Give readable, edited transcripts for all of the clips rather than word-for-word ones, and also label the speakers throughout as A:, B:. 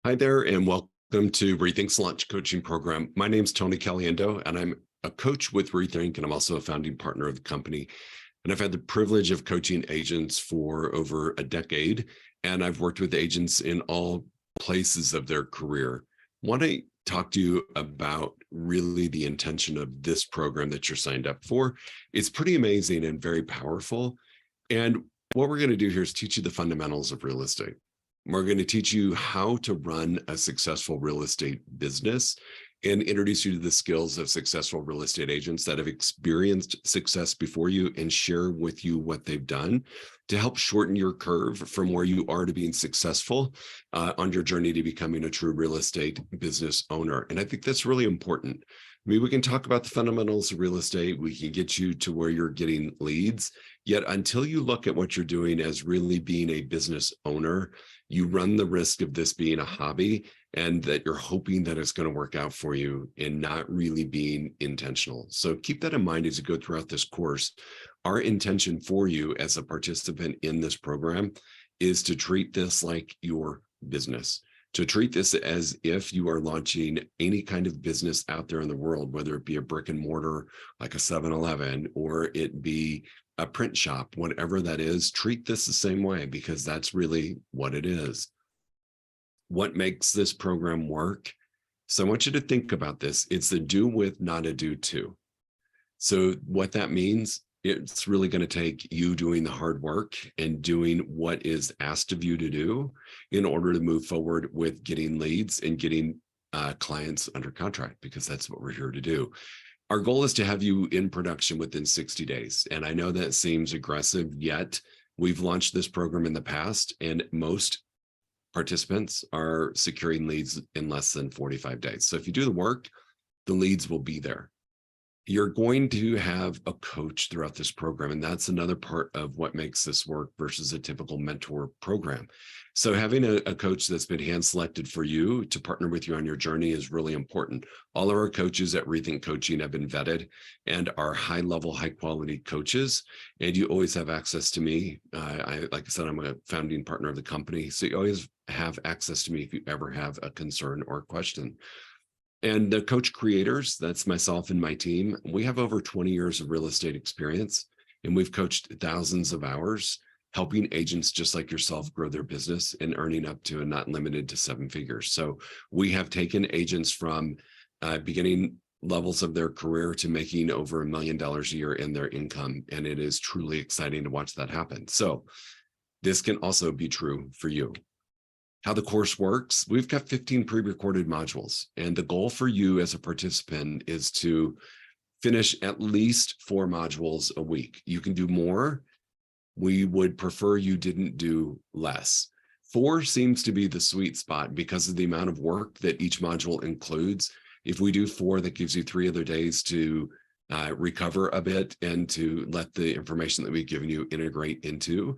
A: Hi there, and welcome to Rethink's Launch Coaching Program. My name is Tony Caliendo, and I'm a coach with Rethink, and I'm also a founding partner of the company. And I've had the privilege of coaching agents for over a decade, and I've worked with agents in all places of their career. I want to talk to you about really the intention of this program that you're signed up for. It's pretty amazing and very powerful. And what we're going to do here is teach you the fundamentals of real estate. We're going to teach you how to run a successful real estate business and introduce you to the skills of successful real estate agents that have experienced success before you and share with you what they've done to help shorten your curve from where you are to being successful on your journey to becoming a true real estate business owner. And I think that's really important. I mean, we can talk about the fundamentals of real estate. We can get you to where you're getting leads. Yet until you look at what you're doing as really being a business owner, you run the risk of this being a hobby and that you're hoping that it's going to work out for you and not really being intentional. So keep that in mind as you go throughout this course. Our intention for you as a participant in this program is to treat this like your business, to treat this as if you are launching any kind of business out there in the world, whether it be a brick and mortar like a 7-Eleven or it be a print shop, whatever that is. Treat this the same way because that's really what it is. What makes this program work? So I want you to think about this. It's a do with, not a do to. So what that means, it's really going to take you doing the hard work and doing what is asked of you to do in order to move forward with getting leads and getting clients under contract, because that's what we're here to do. Our goal is to have you in production within 60 days. And I know that seems aggressive, yet we've launched this program in the past, and most participants are securing leads in less than 45 days. So if you do the work, the leads will be there. You're going to have a coach throughout this program, and that's another part of what makes this work versus a typical mentor program. So having a coach that's been hand-selected for you to partner with you on your journey is really important. All of our coaches at Rethink Coaching have been vetted and are high-level, high-quality coaches, and you always have access to me. Like I said, I'm a founding partner of the company, so you always have access to me if you ever have a concern or a question. And the coach creators, that's myself and my team, we have over 20 years of real estate experience, and we've coached thousands of hours helping agents just like yourself grow their business and earning up to and not limited to 7 figures. So we have taken agents from beginning levels of their career to making over $1 million a year in their income. And it is truly exciting to watch that happen. So this can also be true for you. How the course works, we've got 15 pre-recorded modules, and the goal for you as a participant is to finish at least 4 modules a week. You can do more. We would prefer you didn't do less. 4 seems to be the sweet spot because of the amount of work that each module includes. If we do 4, that gives you 3 other days to recover a bit and to let the information that we've given you integrate into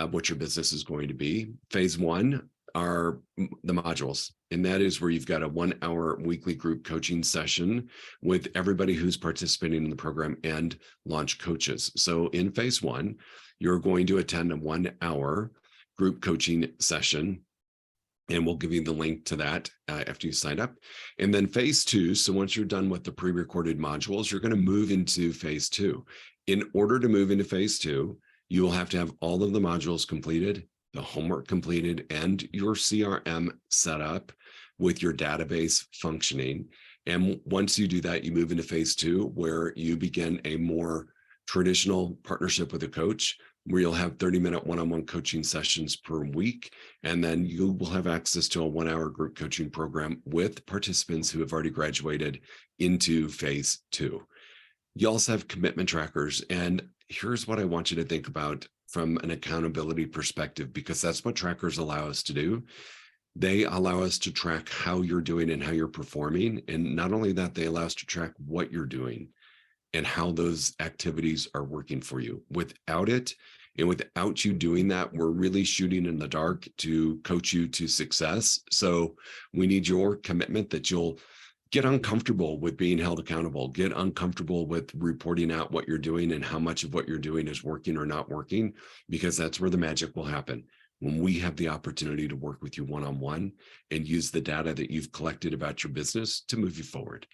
A: what your business is going to be. Phase 1 are the modules, and that is where you've got a 1-hour weekly group coaching session with everybody who's participating in the program and launch coaches. So in phase 1, you're going to attend a 1-hour group coaching session, and we'll give you the link to that after you sign up. And then phase 2, so once you're done with the pre-recorded modules, you're going to move into phase 2. In order to move into phase 2, you will have to have all of the modules completed, the homework completed, and your CRM set up with your database functioning. And once you do that, you move into phase 2, where you begin a more traditional partnership with a coach, where you'll have 30-minute one-on-one coaching sessions per week. And then you will have access to a 1-hour group coaching program with participants who have already graduated into phase 2. You also have commitment trackers. And here's what I want you to think about from an accountability perspective, because that's what trackers allow us to do. They allow us to track how you're doing and how you're performing. And not only that, they allow us to track what you're doing and how those activities are working for you. Without it, and without you doing that, we're really shooting in the dark to coach you to success. So we need your commitment that you'll get uncomfortable with being held accountable, get uncomfortable with reporting out what you're doing and how much of what you're doing is working or not working, because that's where the magic will happen. when we have the opportunity to work with you one-on-one and use the data that you've collected about your business to move you forward.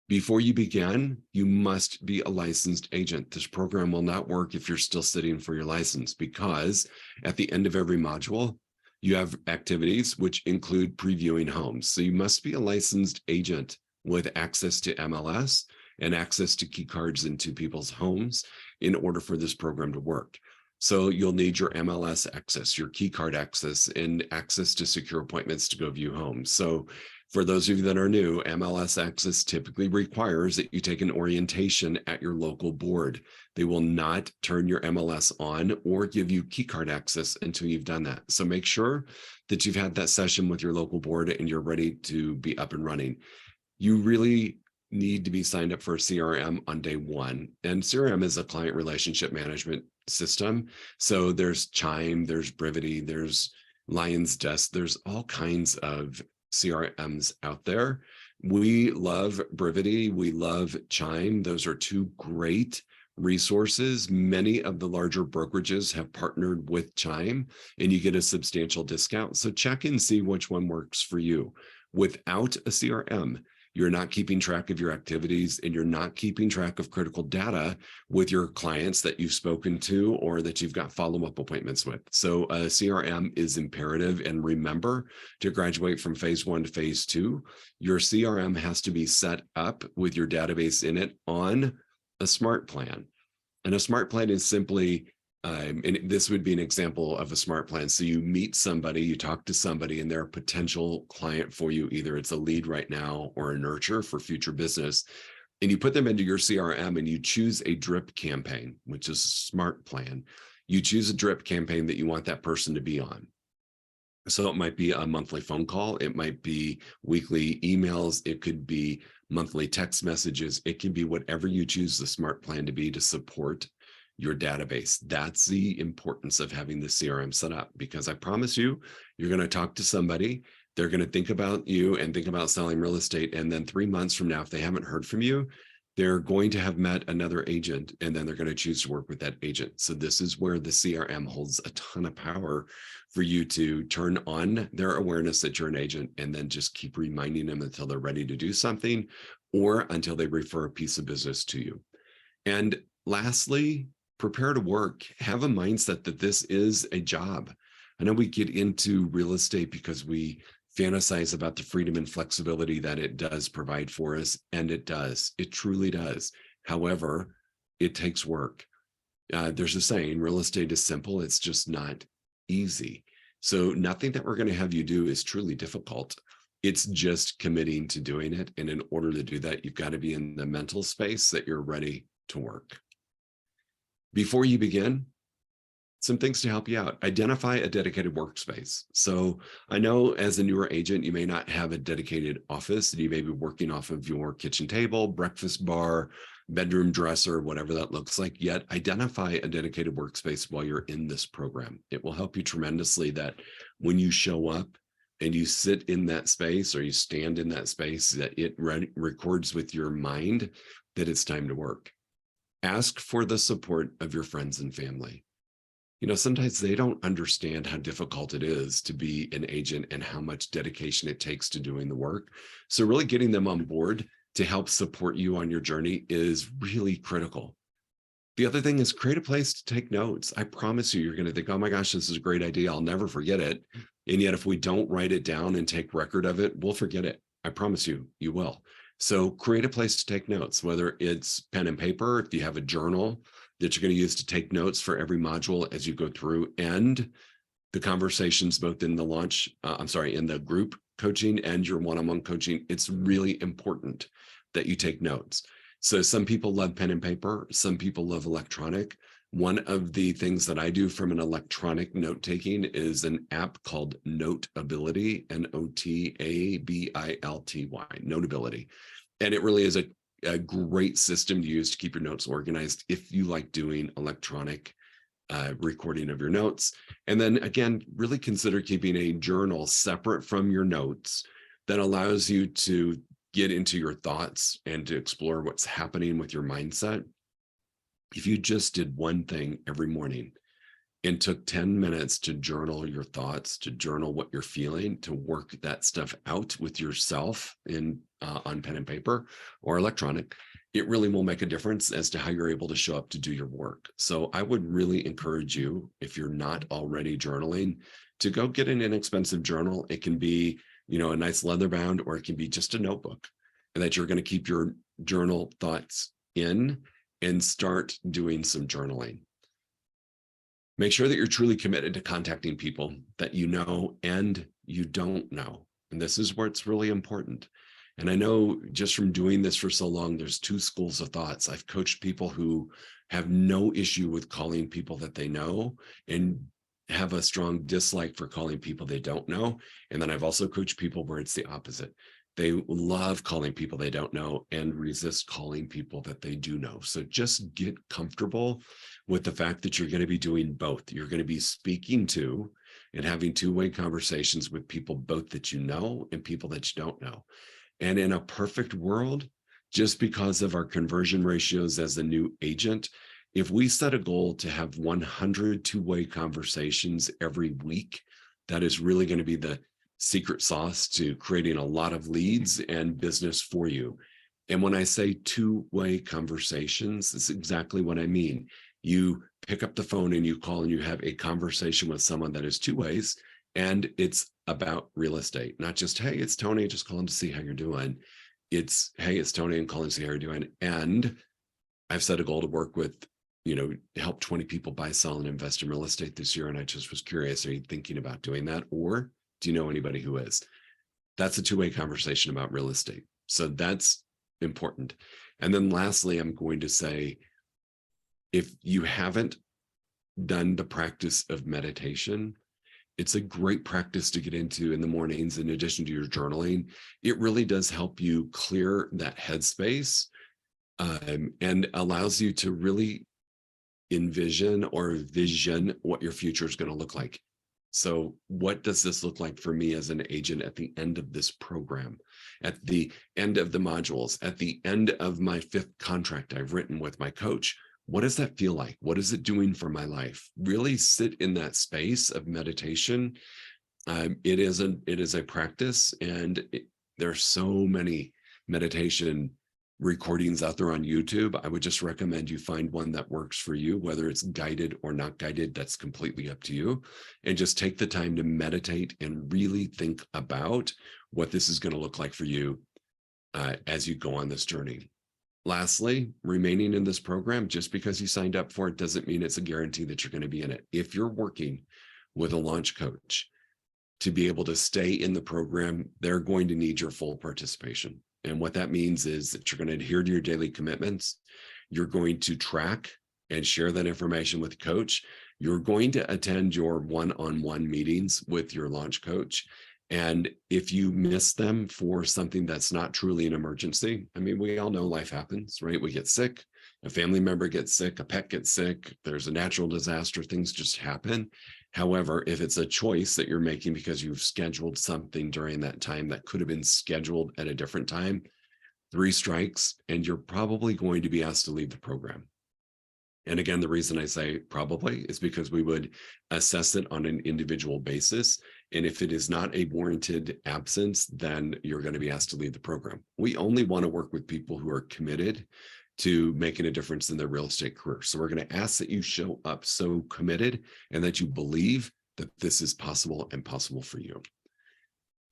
A: Before you begin, you must be a licensed agent. This program will not work if you're still sitting for your license, because at the end of every module, you have activities which include previewing homes. So you must be a licensed agent with access to MLS and access to key cards into people's homes in order for this program to work. So you'll need your MLS access, your key card access, and access to secure appointments to go view homes. So for those of you that are new, MLS access typically requires that you take an orientation at your local board. They will not turn your MLS on or give you key card access until you've done that. So make sure that you've had that session with your local board and you're ready to be up and running. You really need to be signed up for a CRM on day one. And CRM is a client relationship management system. So there's Chime, there's Brivity, there's Lion's Desk, there's all kinds of CRMs out there. We love Brivity, we love Chime. Those are two great resources. Many of the larger brokerages have partnered with Chime and you get a substantial discount. So check and see which one works for you. Without a CRM, you're not keeping track of your activities and you're not keeping track of critical data with your clients that you've spoken to or that you've got follow-up appointments with. So a CRM is imperative. And remember, to graduate from phase 1 to phase 2, your CRM has to be set up with your database in it on a smart plan. And a smart plan is simply and this would be an example of a smart plan. So you meet somebody, you talk to somebody, and they're a potential client for you. Either it's a lead right now or a nurture for future business. And you put them into your CRM and you choose a drip campaign, which is a smart plan. You choose a drip campaign that you want that person to be on. So it might be a monthly phone call. It might be weekly emails. It could be monthly text messages. It can be whatever you choose the smart plan to be to support your database. That's the importance of having the CRM set up, because I promise you, you're going to talk to somebody, they're going to think about you and think about selling real estate. And then 3 months from now, if they haven't heard from you, they're going to have met another agent and then they're going to choose to work with that agent. So this is where the CRM holds a ton of power for you to turn on their awareness that you're an agent and then just keep reminding them until they're ready to do something or until they refer a piece of business to you. And lastly, prepare to work. Have a mindset that this is a job. I know we get into real estate because we fantasize about the freedom and flexibility that it does provide for us, and it does. It truly does. However, it takes work. There's a saying, real estate is simple, it's just not easy. So nothing that we're going to have you do is truly difficult. It's just committing to doing it. And in order to do that, you've got to be in the mental space that you're ready to work. Before you begin, some things to help you out. Identify a dedicated workspace. So I know as a newer agent, you may not have a dedicated office and you may be working off of your kitchen table, breakfast bar, bedroom dresser, whatever that looks like, yet identify a dedicated workspace while you're in this program. It will help you tremendously that when you show up and you sit in that space or you stand in that space, that it records with your mind that it's time to work. Ask for the support of your friends and family. You know, sometimes they don't understand how difficult it is to be an agent and how much dedication it takes to doing the work. So really getting them on board to help support you on your journey is really critical. The other thing is create a place to take notes. I promise you, you're going to think, oh my gosh, this is a great idea. I'll never forget it. And yet if we don't write it down and take record of it, we'll forget it. I promise you, you will. So create a place to take notes, whether it's pen and paper, if you have a journal that you're going to use to take notes for every module as you go through, and the conversations both in the in the group coaching and your one-on-one coaching. It's really important that you take notes. So some people love pen and paper, some people love electronic. One of the things that I do from an electronic note-taking is an app called Notability, Notabilty, Notability. And it really is a great system to use to keep your notes organized if you like doing electronic recording of your notes. And then again, really consider keeping a journal separate from your notes that allows you to get into your thoughts and to explore what's happening with your mindset. If you just did one thing every morning, and took 10 minutes to journal your thoughts, to journal what you're feeling, to work that stuff out with yourself on pen and paper or electronic, it really will make a difference as to how you're able to show up to do your work. So I would really encourage you, if you're not already journaling, to go get an inexpensive journal. It can be, a nice leather bound, or it can be just a notebook, and that you're going to keep your journal thoughts in and start doing some journaling. Make sure that you're truly committed to contacting people that you know and you don't know. And this is where it's really important. And I know just from doing this for so long, there's two schools of thoughts. I've coached people who have no issue with calling people that they know and have a strong dislike for calling people they don't know. And then I've also coached people where it's the opposite. They love calling people they don't know and resist calling people that they do know. So just get comfortable with the fact that you're going to be doing both. You're going to be speaking to and having two-way conversations with people both that you know and people that you don't know. And in a perfect world, just because of our conversion ratios as a new agent, if we set a goal to have 100 two-way conversations every week, that is really going to be the secret sauce to creating a lot of leads and business for you. And when I say two-way conversations, it's exactly what I mean. You pick up the phone and you call and you have a conversation with someone that is two ways, and it's about real estate. Not just, hey, it's Tony, just calling to see how you're doing. It's, hey, it's Tony, and calling to see how you're doing. And I've set a goal to work with, help 20 people buy, sell, and invest in real estate this year. And I just was curious, are you thinking about doing that? Or do you know anybody who is? That's a two-way conversation about real estate. So that's important. And then lastly, I'm going to say, if you haven't done the practice of meditation, it's a great practice to get into in the mornings in addition to your journaling. It really does help you clear that headspace and allows you to really envision or vision what your future is going to look like. So what does this look like for me as an agent at the end of this program, at the end of the modules, at the end of my 5th contract I've written with my coach? What does that feel like? What is it doing for my life? Really sit in that space of meditation. It is a practice, and there are so many meditation recordings out there on YouTube. I would just recommend you find one that works for you, whether it's guided or not guided. That's completely up to you. And just take the time to meditate and really think about what this is going to look like for you as you go on this journey. Lastly, remaining in this program, just because you signed up for it doesn't mean it's a guarantee that you're going to be in it. If you're working with a launch coach to be able to stay in the program, they're going to need your full participation. And what that means is that you're going to adhere to your daily commitments. You're going to track and share that information with the coach. You're going to attend your one-on-one meetings with your launch coach. And if you miss them for something that's not truly an emergency, I mean, we all know life happens, right? We get sick, a family member gets sick, a pet gets sick, there's a natural disaster, things just happen. However, if it's a choice that you're making because you've scheduled something during that time that could have been scheduled at a different time, 3 strikes, and you're probably going to be asked to leave the program. And again, the reason I say probably is because we would assess it on an individual basis. And if it is not a warranted absence, then you're going to be asked to leave the program. We only want to work with people who are committed to making a difference in their real estate career. So we're going to ask that you show up so committed and that you believe that this is possible and possible for you.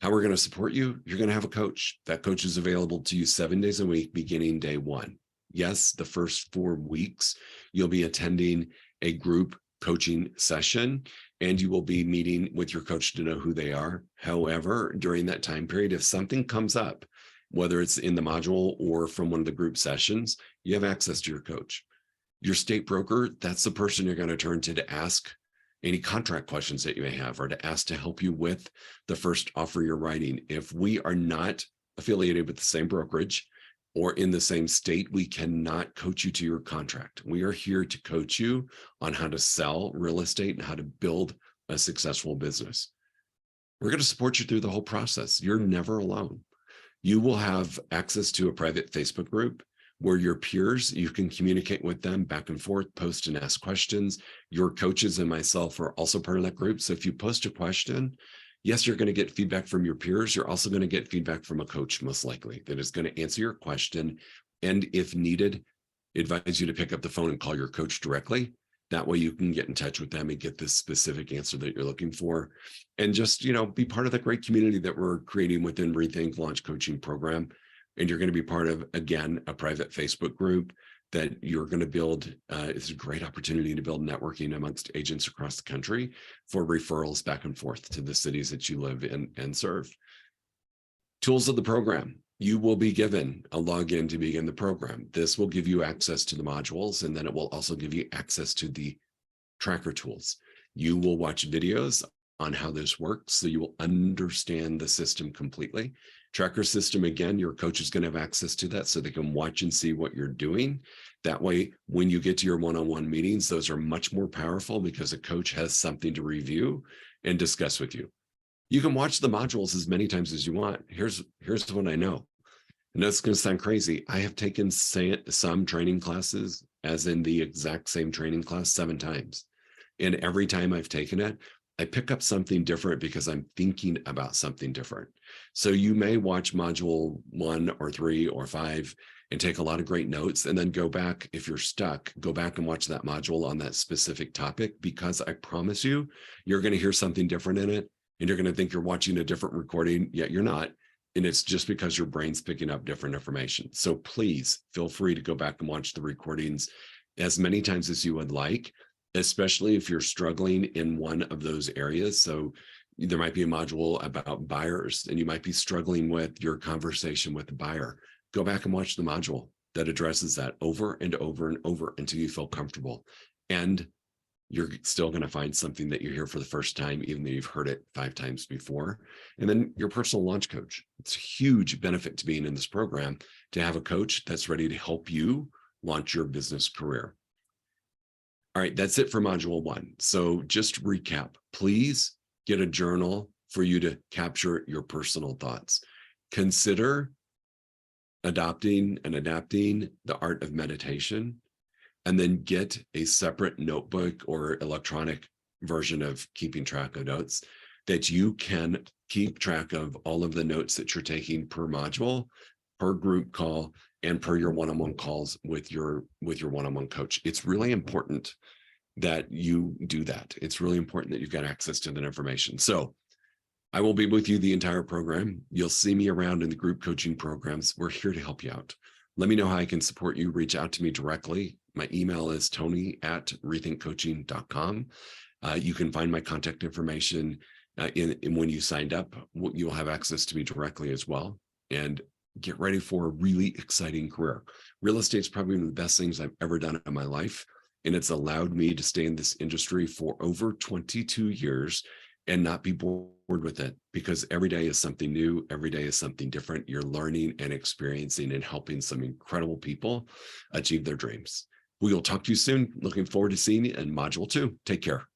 A: How we're going to support you, you're going to have a coach. That coach is available to you 7 days a week, beginning day 1. Yes, the first 4 weeks, you'll be attending a group coaching session, and you will be meeting with your coach to know who they are. However, during that time period, if something comes up, whether it's in the module or from one of the group sessions, you have access to your coach. Your state broker, that's the person you're going to turn to ask any contract questions that you may have, or to ask to help you with the first offer you're writing. If we are not affiliated with the same brokerage or in the same state, we cannot coach you to your contract. We are here to coach you on how to sell real estate and how to build a successful business. We're going to support you through the whole process. You're never alone. You will have access to a private Facebook group where your peers, you can communicate with them back and forth, post and ask questions. Your coaches and myself are also part of that group. So if you post a question, yes, you're going to get feedback from your peers. You're also going to get feedback from a coach, most likely, that is going to answer your question. And if needed, advise you to pick up the phone and call your coach directly. That way you can get in touch with them and get this specific answer that you're looking for. And just, be part of the great community that we're creating within Rethink Launch Coaching Program. And you're going to be part of, again, a private Facebook group that you're going to build. It's a great opportunity to build networking amongst agents across the country for referrals back and forth to the cities that you live in and serve. Tools of the program. You will be given a login to begin the program. This will give you access to the modules, and then it will also give you access to the tracker tools. You will watch videos on how this works, so you will understand the system completely. Tracker system, again, your coach is going to have access to that so they can watch and see what you're doing. That way, when you get to your one-on-one meetings, those are much more powerful because a coach has something to review and discuss with you. You can watch the modules as many times as you want. Here's what I know. And that's going to sound crazy. I have taken some training classes, as in the exact same training class, 7 times. And every time I've taken it, I pick up something different because I'm thinking about something different. So you may watch module 1 or 3 or 5 and take a lot of great notes, and then go back, if you're stuck, go back and watch that module on that specific topic, because I promise you, you're going to hear something different in it, and you're going to think you're watching a different recording, yet you're not. And it's just because your brain's picking up different information. So please feel free to go back and watch the recordings as many times as you would like, especially if you're struggling in one of those areas. So there might be a module about buyers, and you might be struggling with your conversation with the buyer. Go back and watch the module that addresses that over and over and over until you feel comfortable. And you're still going to find something that you hear for the first time, even though you've heard it 5 times before. And then your personal launch coach. It's a huge benefit to being in this program to have a coach that's ready to help you launch your business career. All right, that's it for module 1. So just recap, please get a journal for you to capture your personal thoughts. Consider adopting and adapting the art of meditation, and then get a separate notebook or electronic version of keeping track of notes that you can keep track of all of the notes that you're taking per module, per group call, and per your one-on-one calls with your one-on-one coach. It's really important that you do that. It's really important that you've got access to that information. So I will be with you the entire program. You'll see me around in the group coaching programs. We're here to help you out. Let me know how I can support you. Reach out to me directly. My email is tony@rethinkcoaching.com. You can find my contact information in when you signed up. You'll have access to me directly as well. And get ready for a really exciting career. Real estate is probably one of the best things I've ever done in my life. And it's allowed me to stay in this industry for over 22 years and not be bored with it, because every day is something new. Every day is something different. You're learning and experiencing and helping some incredible people achieve their dreams. We will talk to you soon. Looking forward to seeing you in module 2. Take care.